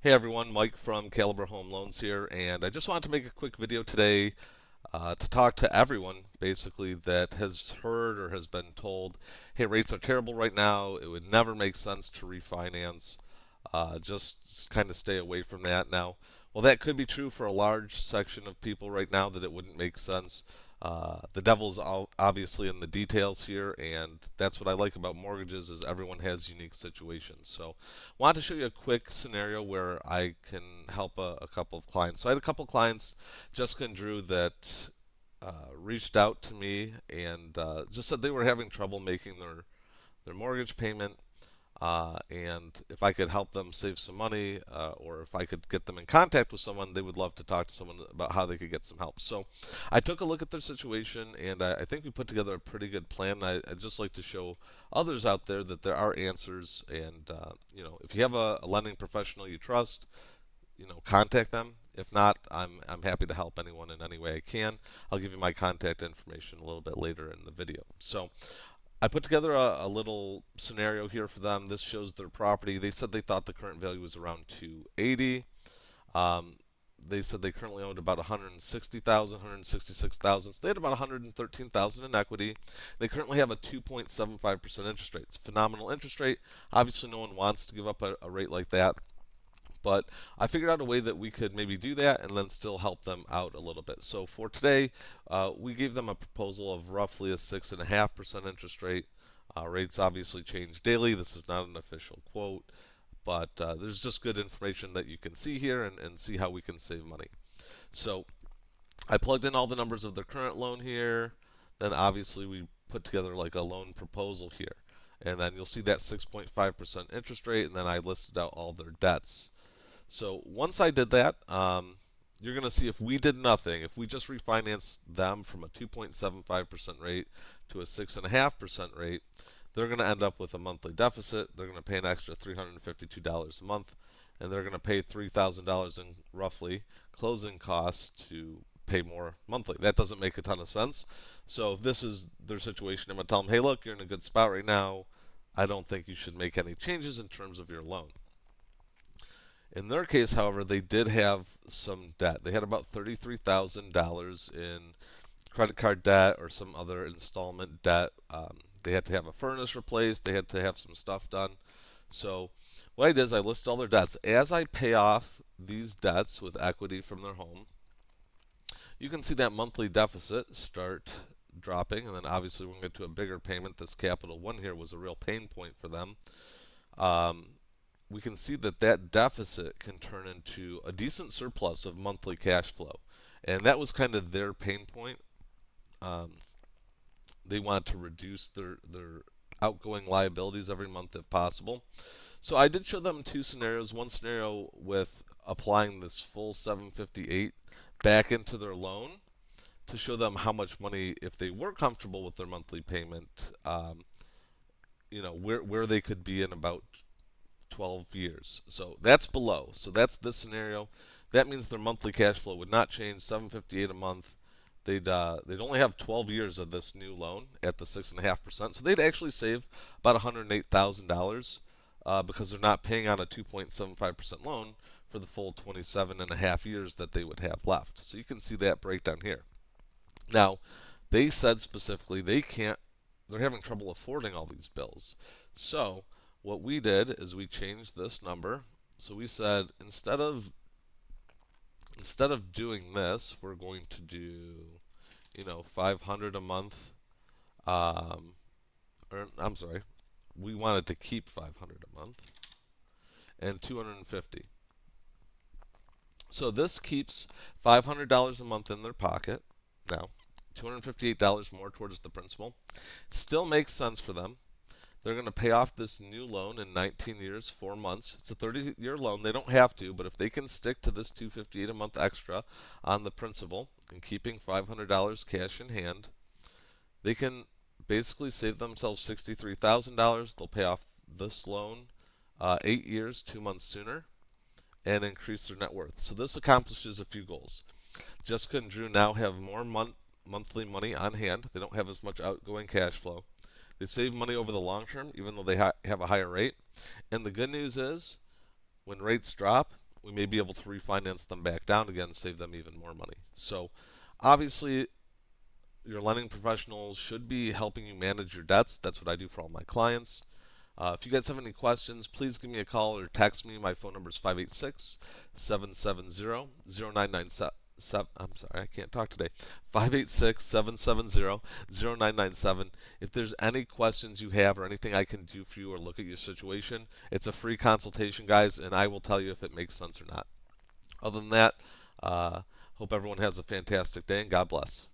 Hey everyone, Mike from Caliber Home Loans here, and I just wanted to make a quick video today to talk to everyone basically that has heard or has been told, hey, rates are terrible right now. It would never make sense to refinance. Just kind of stay away from that now. Well, that could be true for a large section of people right now that it wouldn't make sense. The devil's obviously in the details here, and that's what I like about mortgages is everyone has unique situations. So, I wanted to show you a quick scenario where I can help a couple of clients. So, I had a couple of clients, Jessica and Drew, that reached out to me and just said they were having trouble making their mortgage payment. And if I could help them save some money, or if I could get them in contact with someone, they would love to talk to someone about how they could get some help. So I took a look at their situation, and I think we put together a pretty good plan. I'd just like to show others out there that there are answers. And if you have a lending professional you trust, contact them. If not, I'm happy to help anyone in any way I can. I'll give you my contact information a little bit later in the video. So I put together a little scenario here for them. This shows their property. They said they thought the current value was around 280. Um, they said they currently owned about 160,000, 166,000. So they had about 113,000 in equity. They currently have a 2.75% interest rate. It's a phenomenal interest rate. Obviously, no one wants to give up a rate like that. But I figured out a way that we could maybe do that and then still help them out a little bit. So for today, we gave them a proposal of roughly a 6.5% interest rate. Rates obviously change daily. This is not an official quote, but there's just good information that you can see here and see how we can save money. So I plugged in all the numbers of their current loan here. Then obviously we put together like a loan proposal here. And then you'll see that 6.5% interest rate, and then I listed out all their debts. So once I did that, you're going to see if we did nothing, if we just refinanced them from a 2.75% rate to a 6.5% rate, they're going to end up with a monthly deficit. They're going to pay an extra $352 a month, and they're going to pay $3,000 in roughly closing costs to pay more monthly. That doesn't make a ton of sense. So if this is their situation, I'm going to tell them, hey, look, you're in a good spot right now. I don't think you should make any changes in terms of your loan. In their case, however, they did have some debt. They had about $33,000 in credit card debt or some other installment debt. They had to have a furnace replaced. They had to have some stuff done. So what I did is I listed all their debts. As I pay off these debts with equity from their home, you can see that monthly deficit start dropping. And then obviously we're going to get to a bigger payment. This Capital One here was a real pain point for them. Um, we can see that that deficit can turn into a decent surplus of monthly cash flow. And that was kind of their pain point. Um, they want to reduce their outgoing liabilities every month if possible. So I did show them two scenarios. One scenario with applying this full 758 back into their loan to show them how much money, if they were comfortable with their monthly payment, where they could be in about 12 years. So that's below. So that's this scenario. That means their monthly cash flow would not change. 758 a month. They'd only have 12 years of this new loan at the 6.5%. So they'd actually save about $108,000 because they're not paying on a 2.75% loan for the full 27 and a half years that they would have left. So you can see that breakdown here. Now, they said specifically they're having trouble affording all these bills. So what we did is we changed this number. So we said instead of doing this, we're going to do 500 a month. Or I'm sorry, we wanted to keep 500 a month and 250. So this keeps $500 a month in their pocket. Now, $258 more towards the principal. Still makes sense for them. They're going to pay off this new loan in 19 years, 4 months. It's a 30-year loan. They don't have to, but if they can stick to this $258 a month extra on the principal and keeping $500 cash in hand, they can basically save themselves $63,000. They'll pay off this loan 8 years, 2 months sooner, and increase their net worth. So this accomplishes a few goals. Jessica and Drew now have more monthly money on hand. They don't have as much outgoing cash flow. They save money over the long term, even though they have a higher rate. And the good news is, when rates drop, we may be able to refinance them back down again, save them even more money. So obviously, your lending professionals should be helping you manage your debts. That's what I do for all my clients. If you guys have any questions, please give me a call or text me. My phone number is 586-770-0997. I'm sorry, I can't talk today. 586-770-0997. If there's any questions you have or anything I can do for you or look at your situation, it's a free consultation, guys, and I will tell you if it makes sense or not. Other than that, hope everyone has a fantastic day and God bless.